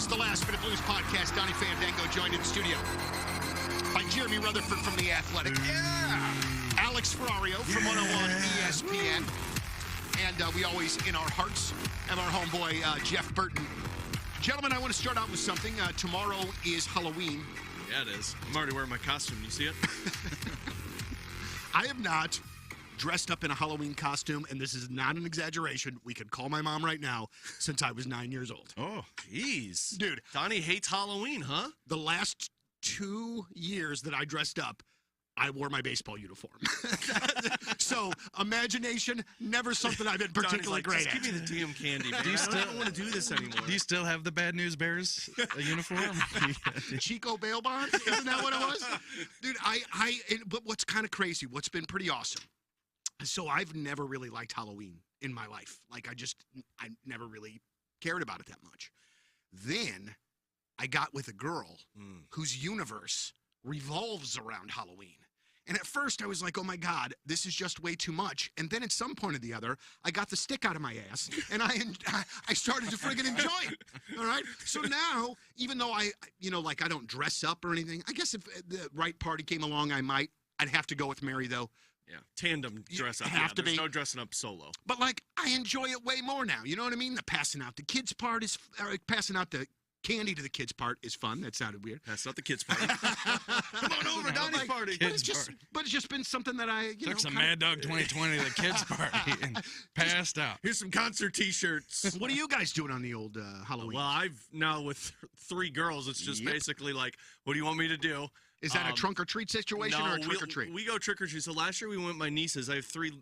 is the Last Minute Blues podcast. Donnie Fandango joined in the studio by Jeremy Rutherford from The Athletic. Yeah. Alex Ferrario from 101 ESPN. And we always, in our hearts, have our homeboy, Jeff Burton. Gentlemen, I want to start out with something. Tomorrow is Halloween. Yeah, it is. I'm already wearing my costume. You see it? I have not dressed up in a Halloween costume, and this is not an exaggeration. We could call my mom right now, since I was 9 years old. Oh, jeez. Dude. Donnie hates Halloween, huh? The last 2 years that I dressed up, I wore my baseball uniform. So, imagination, never something I've been particularly great at. Just give me the damn candy, man. I don't want to do this anymore. Do you still have the Bad News Bears uniform? Chico bail bond? Isn't that what it was? Dude, but what's kind of crazy, what's been pretty awesome. So I've never really liked Halloween in my life. Like, I never really cared about it that much. Then I got with a girl whose universe revolves around Halloween. And at first I was like, oh my God, this is just way too much. And then at some point or the other, I got the stick out of my ass and I started to friggin' enjoy it. All right. So now, even though I don't dress up or anything, I guess if the right party came along, I'd have to go with Mary though. Yeah. Tandem dress up. Have to There's be. no dressing up solo. But like, I enjoy it way more now. You know what I mean? The passing out the kids part is, passing out the candy to the kids part is fun. That sounded weird. That's not the kids party. Come on over, Donnie's party. But it's just been something that I took some Mad Dog 2020 to the kids party and passed out. Here's some concert T-shirts. What are you guys doing on the old Halloween? Well, I've now with 3 girls. It's just basically like, what do you want me to do? Is that a trunk or treat situation or a trick or treat? We go trick or treat. So last year we went with my nieces. I have 3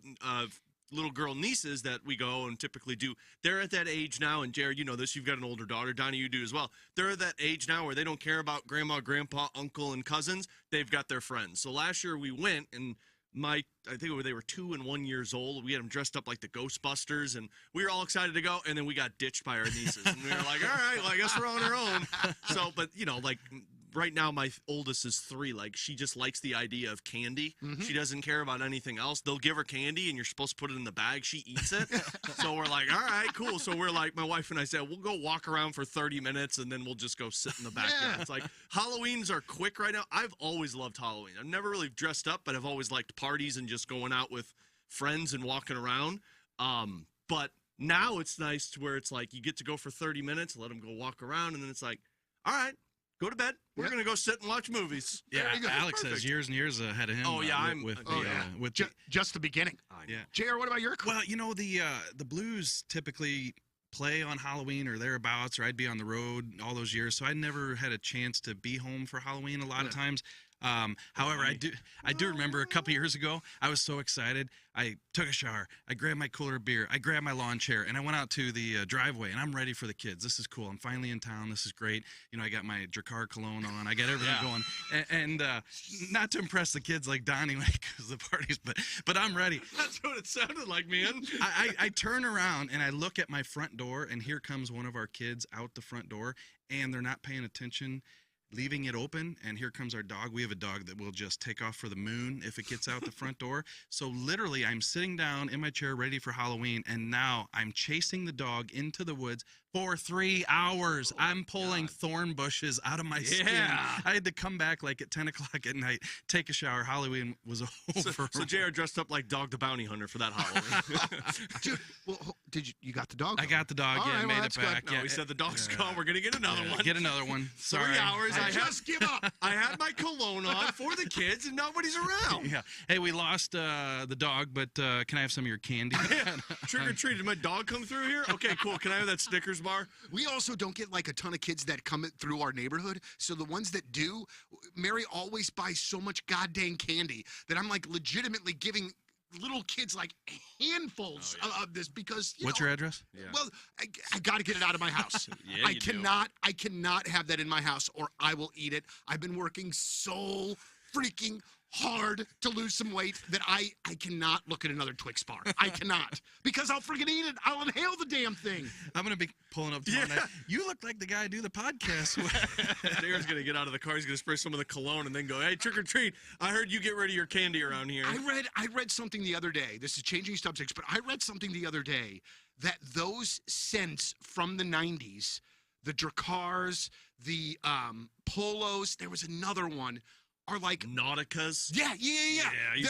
little girl nieces that we go and typically do. They're at that age now, and Jared, you know this, you've got an older daughter. Donnie, you do as well. They're at that age now where they don't care about grandma, grandpa, uncle, and cousins. They've got their friends. So last year we went, and I think they were 2 and 1 years old. We had them dressed up like the Ghostbusters, and we were all excited to go, and then we got ditched by our nieces. And we were like, all right, well, I guess we're on our own. So, but, like, right now, my oldest is 3. Like, she just likes the idea of candy. Mm-hmm. She doesn't care about anything else. They'll give her candy, and you're supposed to put it in the bag. She eats it. So we're like, all right, cool. So we're like, my wife and I said, we'll go walk around for 30 minutes, and then we'll just go sit in the backyard. Yeah. It's like, Halloweens are quick right now. I've always loved Halloween. I've never really dressed up, but I've always liked parties and just going out with friends and walking around. But now it's nice to where it's like you get to go for 30 minutes, let them go walk around, and then it's like, all right, go to bed. We're going to go sit and watch movies. Yeah, Alex has years and years ahead of him. Oh, yeah. Just the beginning. Yeah. JR, what about your Well, the Blues typically play on Halloween or thereabouts, or I'd be on the road all those years, so I never had a chance to be home for Halloween a lot of times. However, I do remember a couple years ago, I was so excited. I took a shower. I grabbed my cooler of beer. I grabbed my lawn chair, and I went out to the driveway, and I'm ready for the kids. This is cool. I'm finally in town. This is great. I got my Drakkar cologne on. I got everything going. And not to impress the kids like Donnie because the parties, but I'm ready. That's what it sounded like, man. I turn around, and I look at my front door, and here comes one of our kids out the front door, and they're not paying attention, leaving it open, and here comes our dog. We have a dog that will just take off for the moon if it gets out the front door. So literally, I'm sitting down in my chair ready for Halloween, and now I'm chasing the dog into the woods for 3 hours. I'm pulling thorn bushes out of my skin. I had to come back like at 10 o'clock at night, take a shower. Halloween was over. So JR dressed up like Dog the Bounty Hunter for that Halloween. Dude, well, you got the dog? I got the dog, made it back. No, we said the dog's gone. We're going to get another one. Get another one. Sorry. 3 hours. I just give up. I had my cologne on for the kids, and nobody's around. Yeah. Hey, we lost the dog, but can I have some of your candy? Trick or treat. Did my dog come through here? Okay, cool. Can I have that Snickers bar? We also don't get like a ton of kids that come through our neighborhood. So the ones that do, Mary always buys so much goddamn candy that I'm like legitimately giving little kids like handfuls of this because what's your address? Yeah. Well, I got to get it out of my house. I cannot have that in my house or I will eat it. I've been working so freaking hard to lose some weight that I cannot look at another Twix bar. I cannot. Because I'll freaking eat it. I'll inhale the damn thing. I'm going to be pulling up tomorrow night. You look like the guy I do the podcast with. Darren's going to get out of the car. He's going to spray some of the cologne and then go, hey, trick or treat. I heard you get rid of your candy around here. I read something the other day. This is changing subjects, but I read something the other day that those scents from the 90s the Dracars, the Polos. There was another one. Are like Nauticas. Yeah.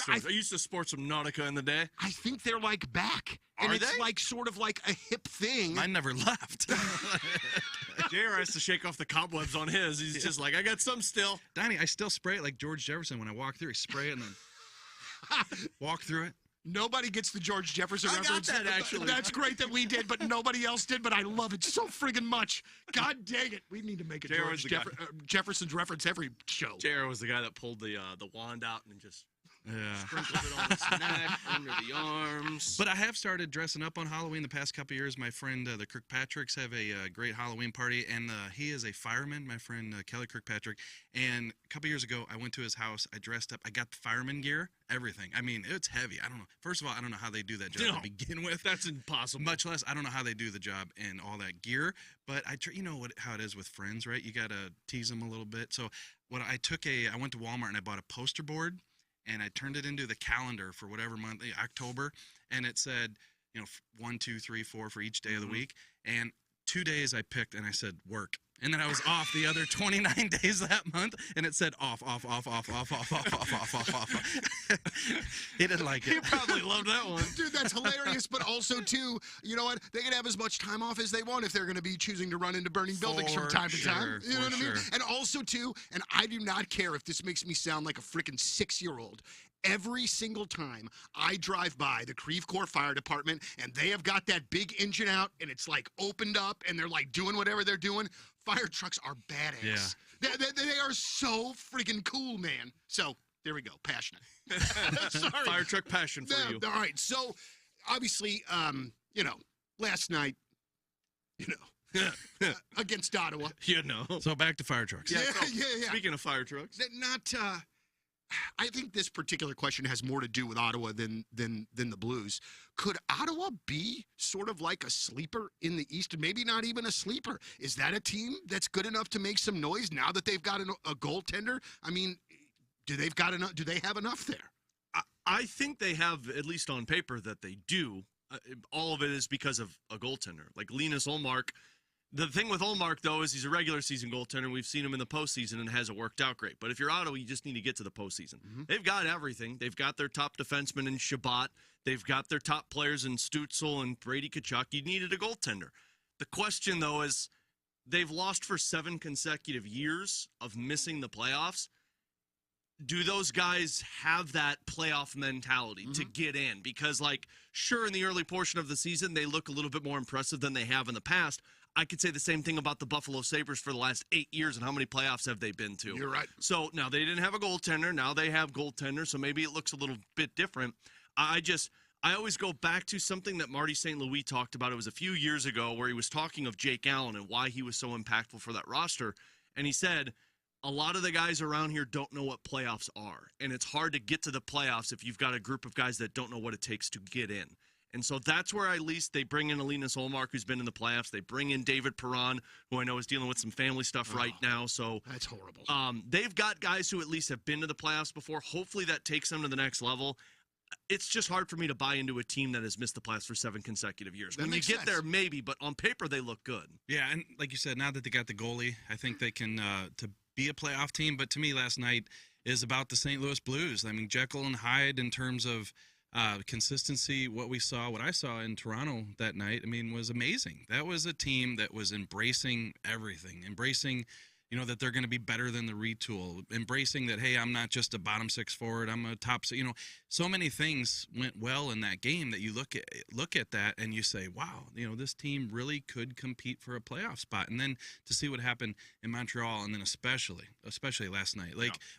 I used to sport some Nautica in the day. I think they're like back. And Are it's they? like sort of like a hip thing. Mine never left. JR has to shake off the cobwebs on his. He's just like, I got some still. Donnie, I still spray it like George Jefferson when I walk through. I spray it and then walk through it. Nobody gets the George Jefferson I got reference. that, actually. That's great that we did, but nobody else did. But I love it so friggin' much. God dang it. We need to make a JR was George the guy. Jefferson's reference every show. JR was the guy that pulled the wand out and just Yeah. sprinkled it on his neck, under the arms. But I have started dressing up on Halloween the past couple of years. My friend, the Kirkpatricks, have a great Halloween party, and he is a fireman, my friend Kelly Kirkpatrick. And a couple years ago, I went to his house. I dressed up. I got the fireman gear, everything. I mean, it's heavy. I don't know. First of all, I don't know how they do that job No, to begin with. That's impossible. Much less, I don't know how they do the job and all that gear. But you know how it is with friends, right? You got to tease them a little bit. So I went to Walmart and I bought a poster board. And I turned it into the calendar for whatever month, October, and it said, 1, 2, 3, 4 for each day of the week. And 2 days I picked, and I said work. And then I was off the other 29 days that month, and it said off. He didn't like it. He probably loved that one. Dude, that's hilarious. But also, too, you know what? They can have as much time off as they want if they're going to be choosing to run into burning buildings from time to time. You know what I mean? And also, too, and I do not care if this makes me sound like a freaking 6-year-old. Every single time I drive by the Creve Coeur Fire Department and they have got that big engine out and it's like opened up and they're like doing whatever they're doing, fire trucks are badass. Yeah. They are so freaking cool, man. So there we go. Passionate. Sorry. Fire truck passion for you. All right. So obviously, last night, against Ottawa. So back to fire trucks. Yeah. Speaking of fire trucks. I think this particular question has more to do with Ottawa than the Blues. Could Ottawa be sort of like a sleeper in the East? Maybe not even a sleeper. Is that a team that's good enough to make some noise now that they've got a goaltender? I mean, do they have enough there? I think they have, at least on paper, that they do. All of it is because of a goaltender. Like Linus Ullmark. The thing with Ullmark, though, is he's a regular season goaltender. We've seen him in the postseason, and it hasn't worked out great. But if you're Ottawa, you just need to get to the postseason. Mm-hmm. They've got everything. They've got their top defenseman in Shabbat. They've got their top players in Stützle and Brady Tkachuk. You needed a goaltender. The question, though, is they've lost for 7 consecutive years of missing the playoffs. Do those guys have that playoff mentality to get in? Because, sure, in the early portion of the season, they look a little bit more impressive than they have in the past. I could say the same thing about the Buffalo Sabres for the last 8 years and how many playoffs have they been to. You're right. So now they didn't have a goaltender. Now they have goaltender, so maybe it looks a little bit different. I always go back to something that Marty St. Louis talked about. It was a few years ago where he was talking of Jake Allen and why he was so impactful for that roster. And he said, a lot of the guys around here don't know what playoffs are. And it's hard to get to the playoffs if you've got a group of guys that don't know what it takes to get in. And so that's where at least they bring in Linus Ullmark, who's been in the playoffs. They bring in David Perron, who I know is dealing with some family stuff right now. So that's horrible. They've got guys who at least have been to the playoffs before. Hopefully that takes them to the next level. It's just hard for me to buy into a team that has missed the playoffs for 7 consecutive years. When you get there, maybe, but on paper they look good. Yeah, and like you said, now that they got the goalie, I think they can to be a playoff team. But to me, last night is about the St. Louis Blues. I mean, Jekyll and Hyde in terms of consistency. What I saw in Toronto that night, was amazing. That was a team that was embracing everything, embracing, that they're going to be better than the retool, embracing that, hey, I'm not just a bottom 6 forward, I'm a top, so many things went well in that game that you look at that and you say, wow, this team really could compete for a playoff spot. And then to see what happened in Montreal, and then especially last night,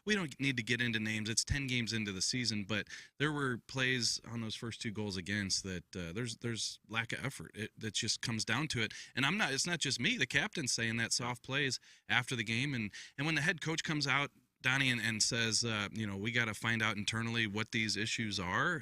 we don't need to get into names. It's 10 games into the season, but there were plays on those first 2 goals against that there's lack of effort. That just comes down to it. And it's not just me, the captain's saying that soft plays after the game. And when the head coach comes out, Donnie, and says, we got to find out internally what these issues are.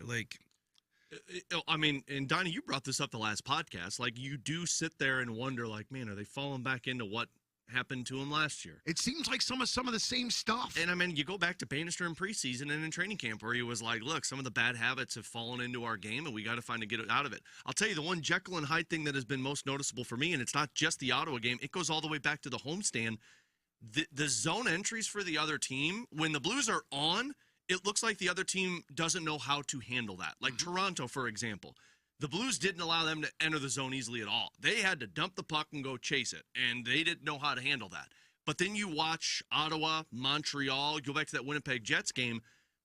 And Donnie, you brought this up the last podcast. You do sit there and wonder, man, are they falling back into what happened to him last year. It seems like some of the same stuff. And I mean, you go back to Bannister in preseason and in training camp where he was like, look, some of the bad habits have fallen into our game and we got to find a get out of it. I'll tell you the one Jekyll and Hyde thing that has been most noticeable for me, and it's not just the Ottawa game, it goes all the way back to the homestand. The zone entries for the other team, when the Blues are on, it looks like the other team doesn't know how to handle that. Like Toronto, for example. The Blues didn't allow them to enter the zone easily at all. They had to dump the puck and go chase it, and they didn't know how to handle that. But then you watch Ottawa, Montreal, go back to that Winnipeg Jets game,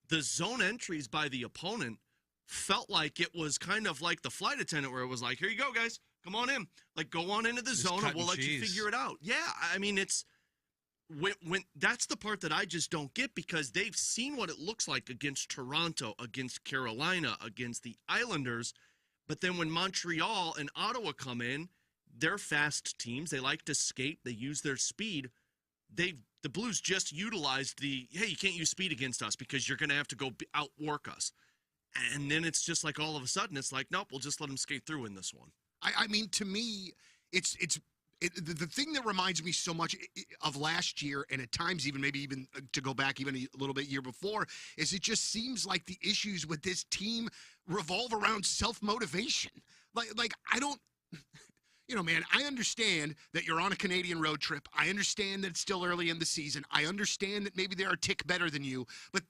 the zone entries by the opponent felt like it was kind of like the flight attendant where it was like, here you go, guys, come on in. Like, go on into the zone and we'll let you figure it out. Yeah, I mean, it's when that's the part that I just don't get because they've seen what it looks like against Toronto, against Carolina, against the Islanders. But then when Montreal and Ottawa come in, they're fast teams. They like to skate. They use their speed. The Blues just utilized hey, you can't use speed against us because you're going to have to go outwork us. And then it's just like all of a sudden it's like, nope, we'll just let them skate through in this one. I mean, to me, the thing that reminds me so much of last year, and at times maybe even to go back even a little bit year before, is it just seems like the issues with this team revolve around self-motivation. Like I don't, man, I understand that you're on a Canadian road trip. I understand that it's still early in the season. I understand that maybe they're a tick better than you, but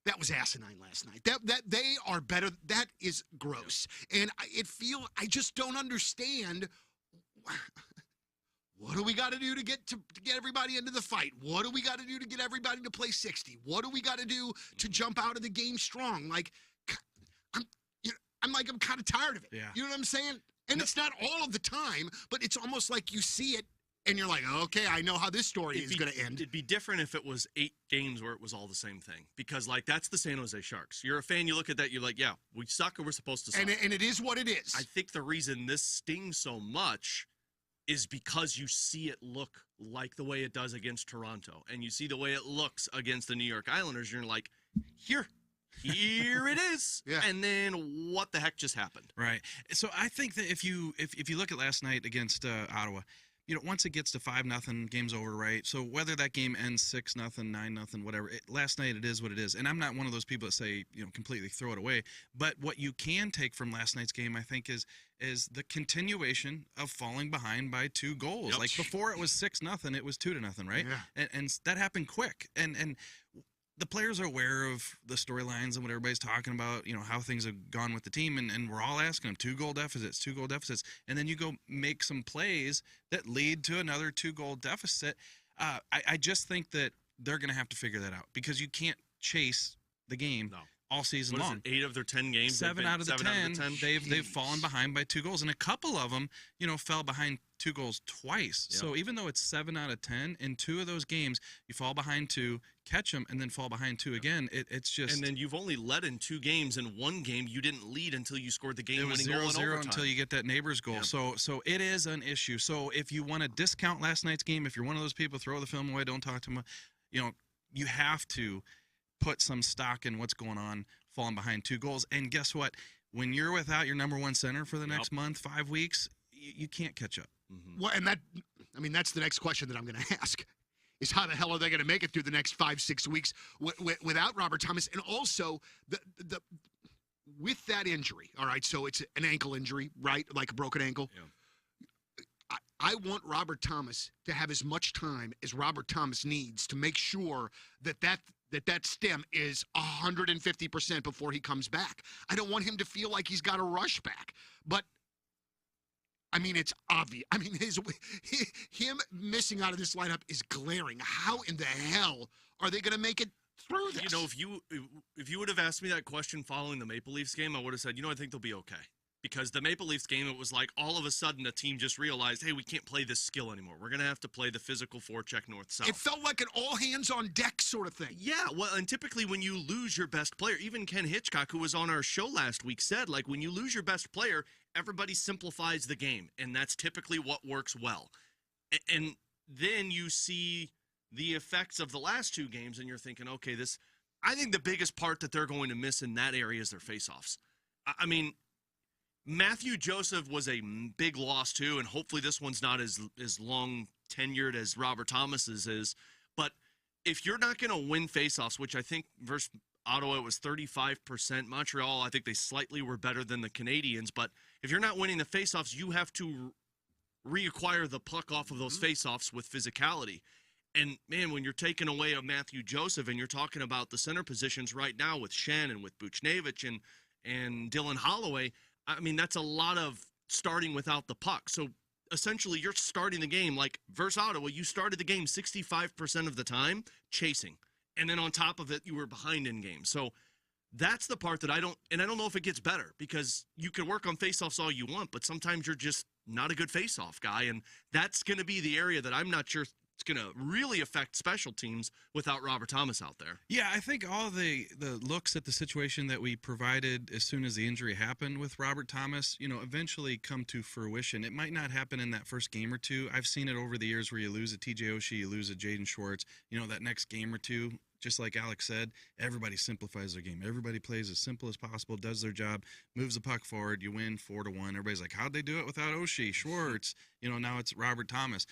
that was asinine last night. That they are better. That is gross. And I just don't understand. What do we got to do to get everybody into the fight? What do we got to do to get everybody to play 60? What do we got to do to jump out of the game strong? Like, I'm kind of tired of it. Yeah. You know what I'm saying? And it's not all of the time, but it's almost like you see it and you're like, okay, I know how this story is going to end. It'd be different if it was 8 games where it was all the same thing. Because, like, that's the San Jose Sharks. You're a fan, you look at that, you're like, yeah, we suck or we're supposed to suck. And it is what it is. I think the reason this stings so much is because you see it look like the way it does against Toronto. And you see the way it looks against the New York Islanders. You're like, here it is. Yeah. And then what the heck just happened? Right. So I think that if you look at last night against Ottawa, once it gets to 5-0, game's over, right? So whether that game ends 6-0, 9-0, whatever, last night it is what it is. And I'm not one of those people that say, completely throw it away. But what you can take from last night's game, I think, is the continuation of falling behind by 2 goals. Yep. Like before it was 6-0, it was 2-0, right? Yeah. And that happened quick. And the players are aware of the storylines and what everybody's talking about, how things have gone with the team, and we're all asking them 2-goal deficits, and then you go make some plays that lead to another 2-goal deficit. I just think that they're going to have to figure that out because you can't chase the game all season long. 8 of their 10 games? 7 out of the 10, they've fallen behind by 2 goals, and a couple of them, fell behind 2 goals twice. Yep. So even though it's 7 out of 10, in 2 of those games, you fall behind 2, catch them, and then fall behind 2 again. It's just... And then you've only led in 2 games. In 1 game, you didn't lead until you scored the game-winning goal in overtime. It was 0-0 until you get that neighbor's goal. Yep. So it is an issue. So if you want to discount last night's game, if you're one of those people, throw the film away, don't talk to them, you have to put some stock in what's going on, falling behind 2 goals. And guess what? When you're without your number 1 center for the next month, 5 weeks, you can't catch up. Mm-hmm. Well, and that's the next question that I'm going to ask is how the hell are they going to make it through the next 5-6 weeks without Robert Thomas? And also the with that injury, all right, so it's an ankle injury, right? Like a broken ankle. Yeah. I want Robert Thomas to have as much time as Robert Thomas needs to make sure that stem is 150% before he comes back. I don't want him to feel like he's got to rush back. But, I mean, it's obvious. I mean, him missing out of this lineup is glaring. How in the hell are they going to make it through this? If you would have asked me that question following the Maple Leafs game, I would have said, I think they'll be okay. Because the Maple Leafs game, it was like all of a sudden a team just realized, hey, we can't play this skill anymore. We're going to have to play the physical forecheck north-south. It felt like an all-hands-on-deck sort of thing. Yeah, well, and typically when you lose your best player, even Ken Hitchcock, who was on our show last week, said, like, when you lose your best player, everybody simplifies the game, and that's typically what works well. And then you see the effects of the last 2 games, and you're thinking, okay, I think the biggest part that they're going to miss in that area is their faceoffs. I mean, Matthew Joseph was a big loss too, and hopefully this one's not as long tenured as Robert Thomas's is. But if you're not going to win faceoffs, which I think versus Ottawa was 35%, Montreal, I think they slightly were better than the Canadians. But if you're not winning the faceoffs, you have to reacquire the puck off of those faceoffs with physicality. And, man, when you're taking away a Matthew Joseph and you're talking about the center positions right now with Shen and with Buchnevich and Dylan Holloway, I mean, that's a lot of starting without the puck. So, essentially, you're starting the game, like versus Ottawa, you started the game 65% of the time chasing. And then on top of it, you were behind in game. So, that's the part that I don't know if it gets better, because you can work on faceoffs all you want, but sometimes you're just not a good faceoff guy. And that's going to be the area that I'm not sure it's going to really affect special teams without Robert Thomas out there. Yeah, I think all the looks at the situation that we provided as soon as the injury happened with Robert Thomas, eventually come to fruition. It might not happen in that first game or two. I've seen it over the years where you lose a TJ Oshie, you lose a Jaden Schwartz. That next game or two, just like Alex said, everybody simplifies their game. Everybody plays as simple as possible, does their job, moves the puck forward, you win 4-1. Everybody's like, how'd they do it without Oshie, Schwartz? Now it's Robert Thomas.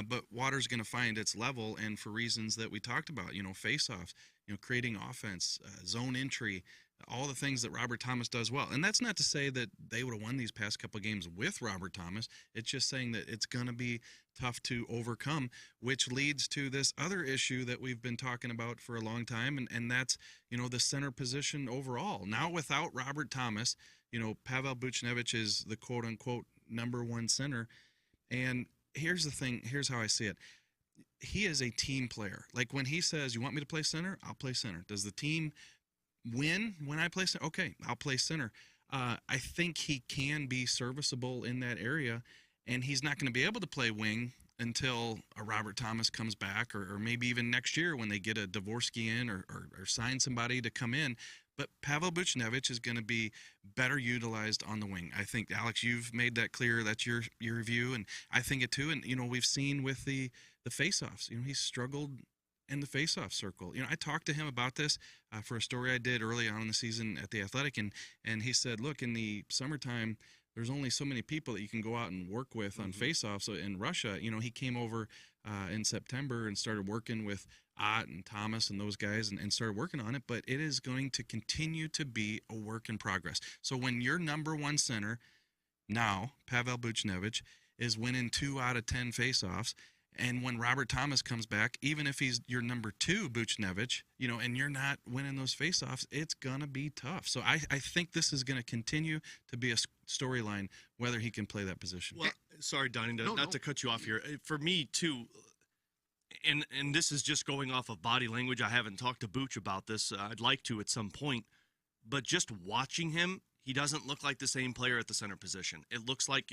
But water's going to find its level, and for reasons that we talked about, face-offs, creating offense, zone entry, all the things that Robert Thomas does well. And that's not to say that they would have won these past couple of games with Robert Thomas. It's just saying that it's going to be tough to overcome, which leads to this other issue that we've been talking about for a long time, and that's, the center position overall. Now without Robert Thomas, Pavel Buchnevich is the quote-unquote number one center. And here's the thing. Here's how I see it. He is a team player. Like when he says, you want me to play center? I'll play center. Does the team win when I play center? Okay, I'll play center. I think he can be serviceable in that area, and he's not going to be able to play wing until a Robert Thomas comes back, or maybe even next year when they get a Dvorsky in or sign somebody to come in. But Pavel Buchnevich is going to be better utilized on the wing. I think, Alex, you've made that clear. That's your view, and I think it too. And, we've seen with the faceoffs, he's struggled in the faceoff circle. I talked to him about this for a story I did early on in the season at The Athletic, and he said, look, in the summertime, there's only so many people that you can go out and work with on faceoffs. So in Russia, he came over in September and started working with Ott and Thomas and those guys and started working on it, but it is going to continue to be a work in progress. So when your number one center now, Pavel Buchnevich, is winning 2 out of 10 faceoffs, and when Robert Thomas comes back, even if he's your number 2 Buchnevich, and you're not winning those faceoffs, it's going to be tough. So I think this is going to continue to be a storyline, whether he can play that position. Well, sorry, Donnie, not to cut you off here. For me, too, and this is just going off of body language. I haven't talked to Buch about this. I'd like to at some point. But just watching him, he doesn't look like the same player at the center position. It looks like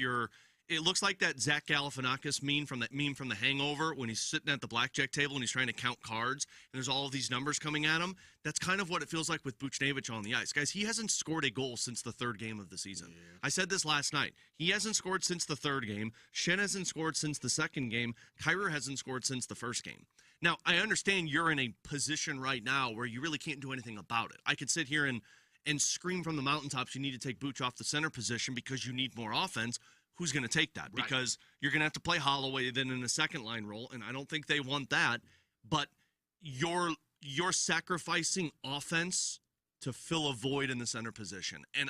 that Zach Galifianakis meme from The Hangover when he's sitting at the blackjack table and he's trying to count cards and there's all of these numbers coming at him. That's kind of what it feels like with Buchnevich on the ice. Guys, he hasn't scored a goal since the 3rd game of the season. Yeah. I said this last night. He hasn't scored since the 3rd game. Shen hasn't scored since the 2nd game. Kyrou hasn't scored since the 1st game. Now, I understand you're in a position right now where you really can't do anything about it. I could sit here and scream from the mountaintops you need to take Buch off the center position because you need more offense. Who's going to take that? Right. Because you're going to have to play Holloway then in a second line role, and I don't think they want that. But you're sacrificing offense to fill a void in the center position, and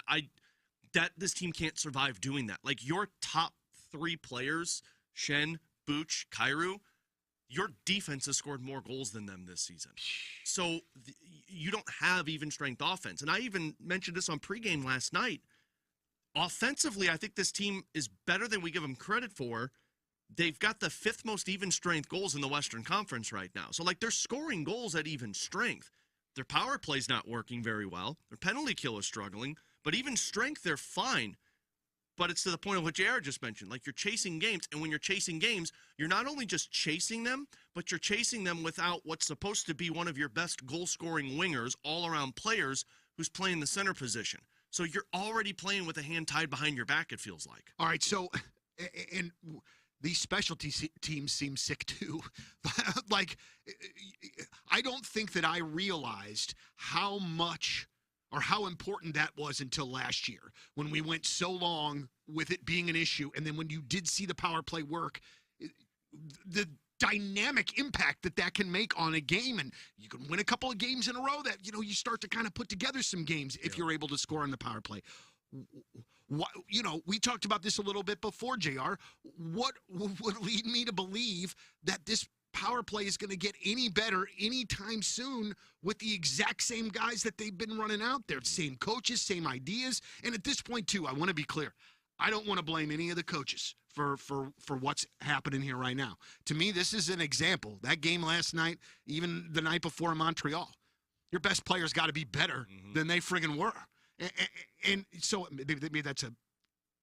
this team can't survive doing that. Like your top 3 players, Shen, Buch, Kyrou, your defense has scored more goals than them this season. So you don't have even strength offense, and I even mentioned this on pregame last night. Offensively, I think this team is better than we give them credit for. They've got the 5th most even strength goals in the Western Conference right now. So, they're scoring goals at even strength. Their power play's not working very well. Their penalty kill is struggling. But even strength, they're fine. But it's to the point of what JR just mentioned. You're chasing games. And when you're chasing games, you're not only just chasing them, but you're chasing them without what's supposed to be one of your best goal-scoring wingers, all-around players, who's playing the center position. So you're already playing with a hand tied behind your back, it feels like. All right, so, and these specialty teams seem sick too. I don't think that I realized how much or how important that was until last year when we went so long with it being an issue. And then when you did see the power play work, the dynamic impact that can make on a game, and you can win a couple of games in a row that you start to kind of put together some games if you're able to score on the power play. We talked about this a little bit before, JR. What would lead me to believe that this power play is going to get any better anytime soon with the exact same guys that they've been running out there? Same coaches, same ideas. And at this point, too, I want to be clear. I don't want to blame any of the coaches for what's happening here right now. To me, this is an example. That game last night, even the night before in Montreal, your best players got to be better than they friggin' were. And so maybe that's a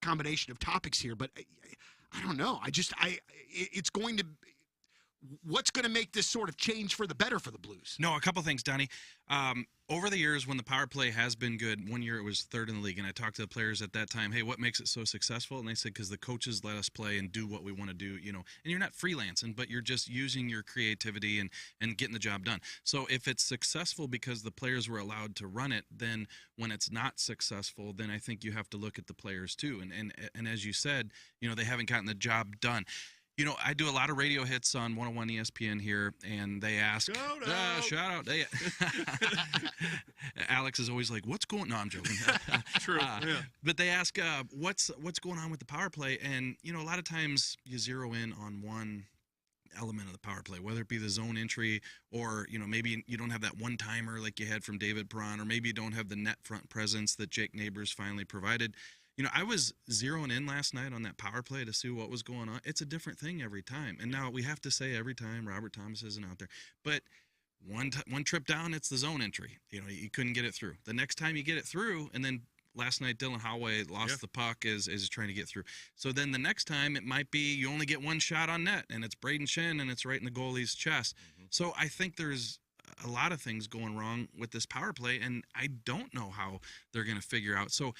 combination of topics here, but I don't know. It's going to. What's going to make this sort of change for the better for the Blues? No, a couple things, Donnie. Over the years, when the power play has been good, one year it was third in the league, and I talked to the players at that time, hey, what makes it so successful? And they said, because the coaches let us play and do what we want to do, and you're not freelancing, but you're just using your creativity and getting the job done. So if it's successful because the players were allowed to run it, then when it's not successful, then I think you have to look at the players too. And as you said, they haven't gotten the job done. I do a lot of radio hits on 101 ESPN here, and they ask, shout out. Alex is always like, what's going on? No, I'm joking. True. Yeah. But they ask, what's going on with the power play? And, a lot of times you zero in on one element of the power play, whether it be the zone entry or, maybe you don't have that one-timer like you had from David Perron, or maybe you don't have the net front presence that Jake Neighbors finally provided. I was zeroing in last night on that power play to see what was going on. It's a different thing every time. And now we have to say every time Robert Thomas isn't out there. But one trip down, it's the zone entry. You couldn't get it through. The next time you get it through, and then last night Dylan Howey lost the puck is trying to get through. So then the next time it might be you only get one shot on net, and it's Braden Shen, and it's right in the goalie's chest. So I think there's a lot of things going wrong with this power play, and I don't know how they're going to figure out. So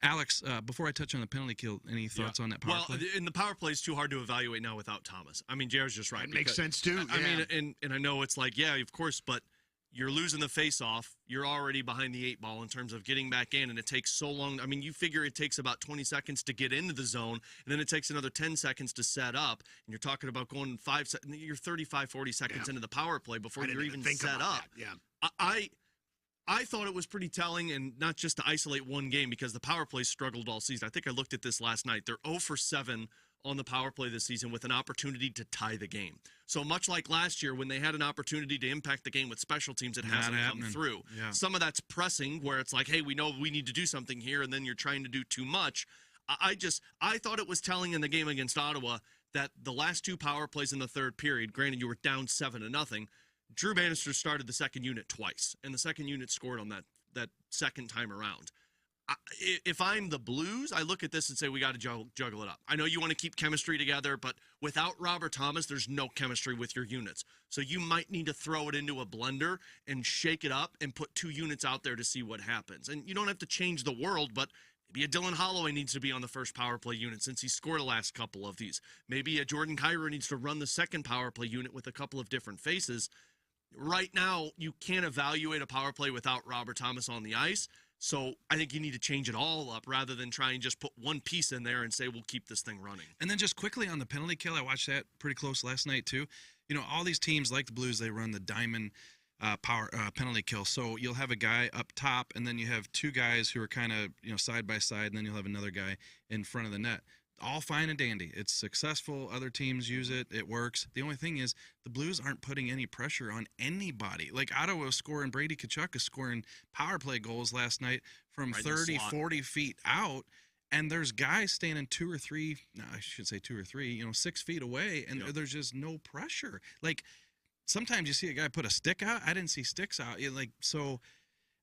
Alex, before I touch on the penalty kill, any thoughts on that power play? Well, and the power play is too hard to evaluate now without Thomas. I mean, JR's just right. That makes sense, too. I mean, and I know it's like, yeah, of course, but you're losing the face-off. You're already behind the 8 ball in terms of getting back in, and it takes so long. I mean, you figure it takes about 20 seconds to get into the zone, and then it takes another 10 seconds to set up, and you're talking about going 5 seconds. You're 35, 40 seconds into the power play before you're even set up. Yeah. I thought it was pretty telling, and not just to isolate one game, because the power play struggled all season. I think I looked at this last night. They're 0 for 7 on the power play this season with an opportunity to tie the game. So much like last year when they had an opportunity to impact the game with special teams, it hasn't come through. Yeah. Some of that's pressing, where it's like, hey, we know we need to do something here, and then you're trying to do too much. I thought it was telling in the game against Ottawa that the last 2 power plays in the third period, granted you were down 7-0, Drew Bannister started the second unit twice, and the second unit scored on that second time around. If I'm the Blues, I look at this and say we got to juggle it up. I know you want to keep chemistry together, but without Robert Thomas, there's no chemistry with your units. So you might need to throw it into a blender and shake it up and put 2 units out there to see what happens. And you don't have to change the world, but maybe a Dylan Holloway needs to be on the first power play unit since he scored the last couple of these. Maybe a Jordan Kyrou needs to run the second power play unit with a couple of different faces. Right now, you can't evaluate a power play without Robert Thomas on the ice. So I think you need to change it all up rather than try and just put one piece in there and say, we'll keep this thing running. And then just quickly on the penalty kill, I watched that pretty close last night too. All these teams like the Blues, they run the diamond power penalty kill. So you'll have a guy up top, and then you have 2 guys who are kind of, side by side, and then you'll have another guy in front of the net. All fine and dandy. It's successful. Other teams use it. It works. The only thing is the Blues aren't putting any pressure on anybody. Like Ottawa scoring, Brady Tkachuk is scoring power play goals last night from 30, 40 feet out. And there's guys standing 2 or 3, no, I should say 2 or 3, 6 feet away. And there's just no pressure. Like sometimes you see a guy put a stick out. I didn't see sticks out. So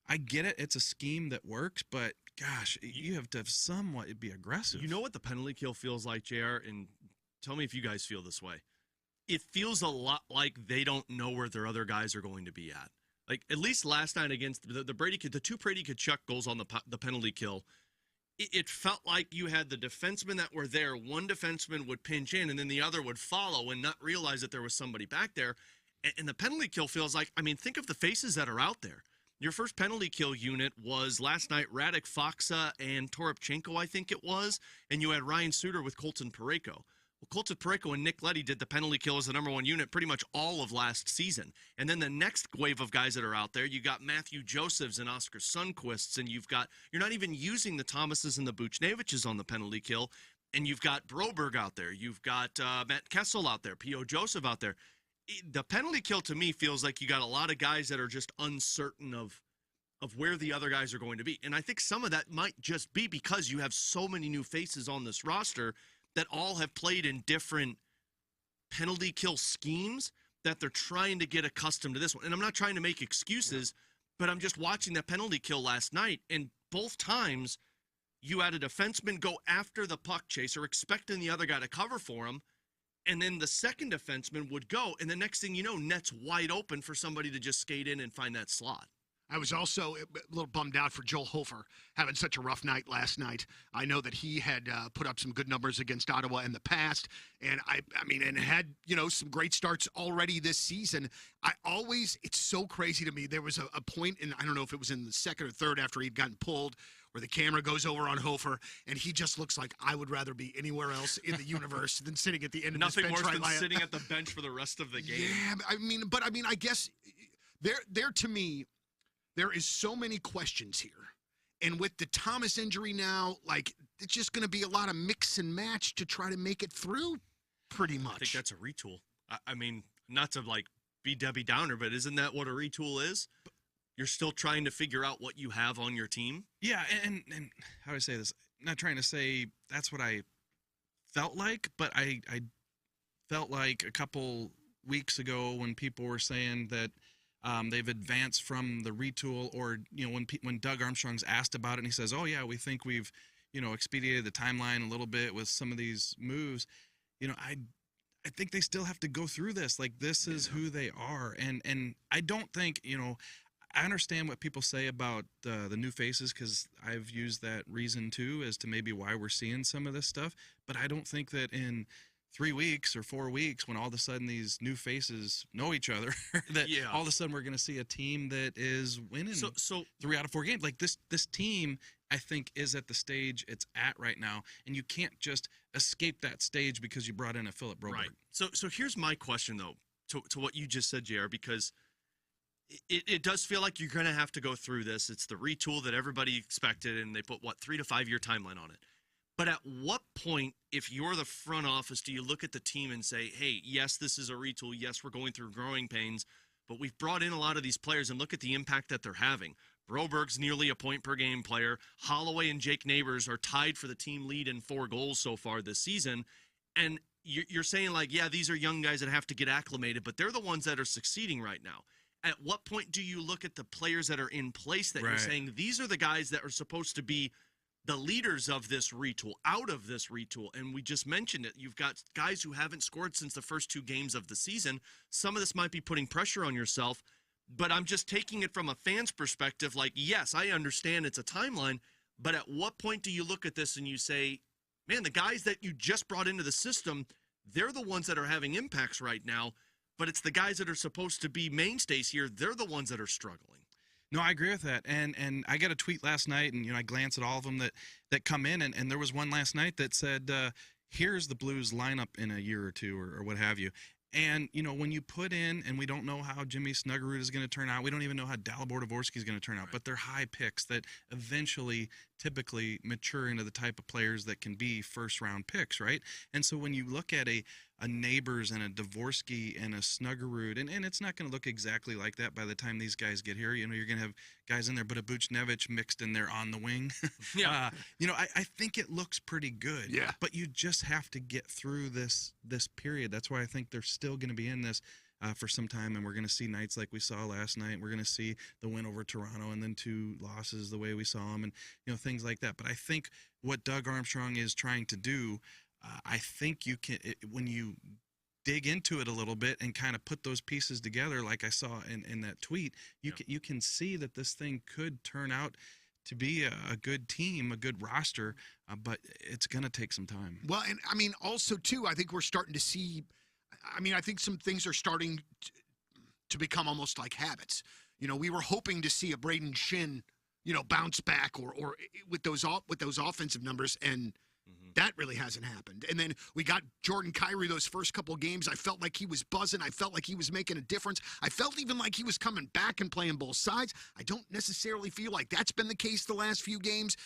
I get it. It's a scheme that works, but gosh, you have to somewhat be aggressive. You know what the penalty kill feels like, JR? And tell me if you guys feel this way. It feels a lot like they don't know where their other guys are going to be at. Like, at least last night against the 2 Brady Tkachuk goals on the penalty kill, it felt like you had the defensemen that were there. One defenseman would pinch in, and then the other would follow and not realize that there was somebody back there. And the penalty kill feels like, think of the faces that are out there. Your first penalty kill unit was last night Radek Faksa and Toropchenko, I think it was, and you had Ryan Suter with Colton Parayko. Well, Colton Parayko and Nick Leddy did the penalty kill as the number 1 unit pretty much all of last season. And then the next wave of guys that are out there, you got Matthew Josephs and Oscar Sundquists, and you're not even using the Thomases and the Buchneviches on the penalty kill, and you've got Broberg out there. You've got Matt Kessel out there, P.O. Joseph out there. The penalty kill to me feels like you got a lot of guys that are just uncertain of where the other guys are going to be. And I think some of that might just be because you have so many new faces on this roster that all have played in different penalty kill schemes that they're trying to get accustomed to this one. And I'm not trying to make excuses, but I'm just watching that penalty kill last night, and both times you had a defenseman go after the puck chaser, expecting the other guy to cover for him, and then the second defenseman would go, and the next thing you know, net's wide open for somebody to just skate in and find that slot. I was also a little bummed out for Joel Hofer having such a rough night last night. I know that he had put up some good numbers against Ottawa in the past, and I mean, and had, some great starts already this season. It's so crazy to me. There was a point in, I don't know if it was in the second or third after he'd gotten pulled, where the camera goes over on Hofer, and he just looks like I would rather be anywhere else in the universe than sitting at the end of this bench. Nothing worse than sitting at the bench for the rest of the game. Yeah, I guess there to me, there is so many questions here. And with the Thomas injury now, it's just going to be a lot of mix and match to try to make it through, pretty much. I think that's a retool. I mean, not to, be Debbie Downer, but isn't that what a retool is? You're still trying to figure out what you have on your team? Yeah, and how do I say this? I'm not trying to say that's what I felt like, but I felt like a couple weeks ago when people were saying that they've advanced from the retool, or when Doug Armstrong's asked about it and he says, "Oh yeah, we think we've expedited the timeline a little bit with some of these moves." I think they still have to go through this. This is who they are, and I don't think I understand what people say about the new faces, because I've used that reason too as to maybe why we're seeing some of this stuff. But I don't think that in 3 weeks or 4 weeks, when all of a sudden these new faces know each other, that all of a sudden we're going to see a team that is winning so 3 out of 4 games. This team, I think, is at the stage it's at right now, and you can't just escape that stage because you brought in a Philip Broberg. Right. So here's my question, though, to what you just said, JR, because it does feel like you're going to have to go through this. It's the retool that everybody expected, and they put, 3 to 5 year timeline on it. But at what point, if you're the front office, do you look at the team and say, hey, yes, this is a retool. Yes, we're going through growing pains, but we've brought in a lot of these players, and look at the impact that they're having. Broberg's nearly a point-per-game player. Holloway and Jake Neighbors are tied for the team lead in 4 goals so far this season. And you're saying, yeah, these are young guys that have to get acclimated, but they're the ones that are succeeding right now. At what point do you look at the players that are in place that you're saying, these are the guys that are supposed to be the leaders of this retool, out of this retool? And we just mentioned it. You've got guys who haven't scored since the first 2 games of the season. Some of this might be putting pressure on yourself, but I'm just taking it from a fan's perspective. Yes, I understand it's a timeline, but at what point do you look at this and you say, man, the guys that you just brought into the system, they're the ones that are having impacts right now, but it's the guys that are supposed to be mainstays here, they're the ones that are struggling. No, I agree with that. And I got a tweet last night, and I glanced at all of them that come in, and there was one last night that said, here's the Blues lineup in a year or two, or what have you. And, when you put in, and we don't know how Jimmy Snuggerud is going to turn out. We don't even know how Dalibor Dvorsky is going to turn out. But they're high picks that eventually typically mature into the type of players that can be first-round picks, right? And so when you look at a Neighbors and a Dvorsky and a Snuggerud, and it's not going to look exactly like that by the time these guys get here. You're going to have guys in there, but a Buchnevich mixed in there on the wing. Yeah. I think it looks pretty good. Yeah. But you just have to get through this period. That's why I think they're still going to be in this for some time, and we're going to see nights like we saw last night. We're going to see the win over Toronto and then 2 losses the way we saw them, and things like that. But I think what Doug Armstrong is trying to do, I think you can, when you dig into it a little bit and kind of put those pieces together, like I saw in that tweet, you can see that this thing could turn out to be a good team, a good roster, but it's going to take some time. Well, and also too, I think we're starting to see. I think some things are starting to become almost like habits. We were hoping to see a Braden Shin, bounce back or with those offensive numbers, and That really hasn't happened. And then we got Jordan Kyrou those first couple games. I felt like he was buzzing. I felt like he was making a difference. I felt even like he was coming back and playing both sides. I don't necessarily feel like that's been the case the last few games.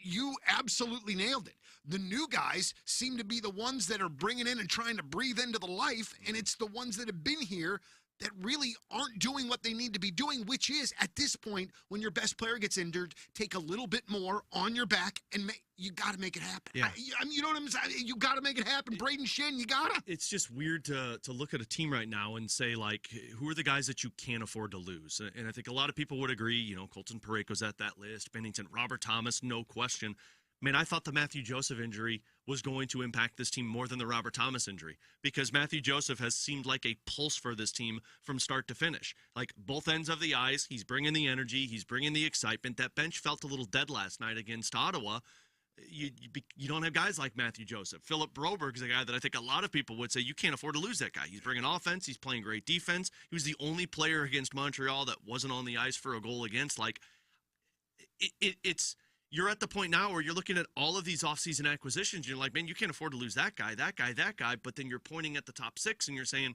You absolutely nailed it. The new guys seem to be the ones that are bringing in and trying to breathe into the life, and it's the ones that have been here that really aren't doing what they need to be doing, which is, at this point, when your best player gets injured, take a little bit more on your back, and you got to make it happen. Yeah. I mean, you know what I'm saying? You got to make it happen. Braden Shin, you got to. It's just weird to look at a team right now and say, like, who are the guys that you can't afford to lose? And I think a lot of people would agree, you know, Colton Parayko's at that list, Bennington, Robert Thomas, no question. Man, I thought the Matthew Joseph injury was going to impact this team more than the Robert Thomas injury, because Matthew Joseph has seemed like a pulse for this team from start to finish. Like, both ends of the ice, he's bringing the energy, he's bringing the excitement. That bench felt a little dead last night against Ottawa. You don't have guys like Matthew Joseph. Philip Broberg is a guy that I think a lot of people would say you can't afford to lose that guy. He's bringing offense. He's playing great defense. He was the only player against Montreal that wasn't on the ice for a goal against. Like, it's – you're at the point now where you're looking at all of these offseason acquisitions. You're like, man, you can't afford to lose that guy, that guy, that guy. But then you're pointing at the top six and you're saying,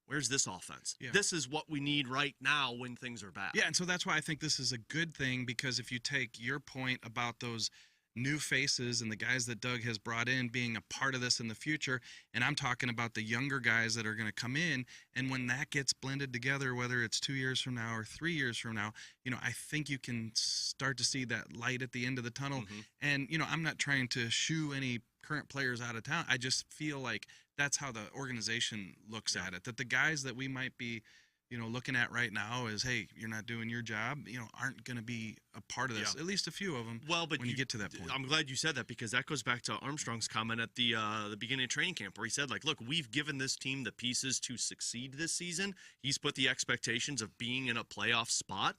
where's this offense? Yeah. This is what we need right now when things are bad. Yeah, and so that's why I think this is a good thing, because if you take your point about those new faces and the guys that Doug has brought in being a part of this in the future, and I'm talking about the younger guys that are going to come in, and when that gets blended together, whether it's 2 years from now or 3 years from now, you know, I think you can start to see that light at the end of the tunnel. And, you know, I'm not trying to shoo any current players out of town. I just feel like that's how the organization looks at it, that the guys that we might be, you know, looking at right now is, hey, you're not doing your job, you know, aren't going to be a part of this, at least a few of them. Well, but when you get to that point. I'm glad you said that, because that goes back to Armstrong's comment at the beginning of training camp, where he said, like, look, we've given this team the pieces to succeed this season. He's put the expectations of being in a playoff spot.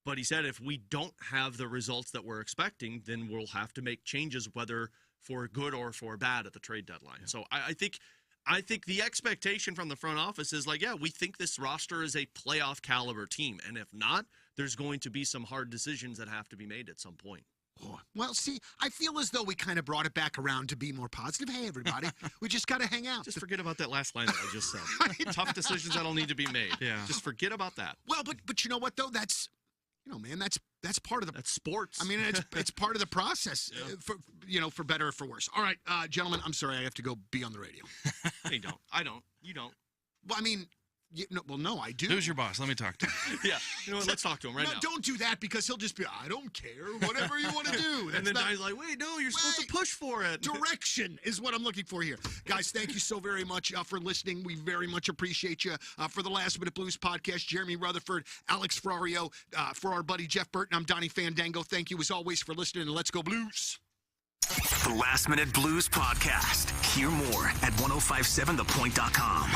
But he said if we don't have the results that we're expecting, then we'll have to make changes, whether for good or for bad, at the trade deadline. So I think the expectation from the front office is like, yeah, we think this roster is a playoff caliber team. And if not, there's going to be some hard decisions that have to be made at some point. Well, see, I feel as though we kind of brought it back around to be more positive. Hey, everybody, we just got to hang out. Just forget about that last line that I just said. Tough decisions that'll need to be made. Yeah. Just forget about that. Well, but you know what, though? That's, you know, man, that's part of the. That's sports. I mean, it's part of the process, for better or for worse. All right, gentlemen, I'm sorry, I have to go be on the radio. Hey, don't. I don't. You don't. Well, I mean, no, I do. Who's your boss? Let me talk to him. Yeah. You know what? Let's talk to him right now. Don't do that, because he'll just be, I don't care, whatever you want to do. And then Donnie's like, wait, no, you're supposed to push for it. Direction is what I'm looking for here. Guys, thank you so very much for listening. We very much appreciate you. For the Last Minute Blues podcast, Jeremy Rutherford, Alex Ferrario, for our buddy Jeff Burton, I'm Donnie Fandango. Thank you as always for listening, and let's go Blues. The Last Minute Blues podcast. Hear more at 1057thepoint.com.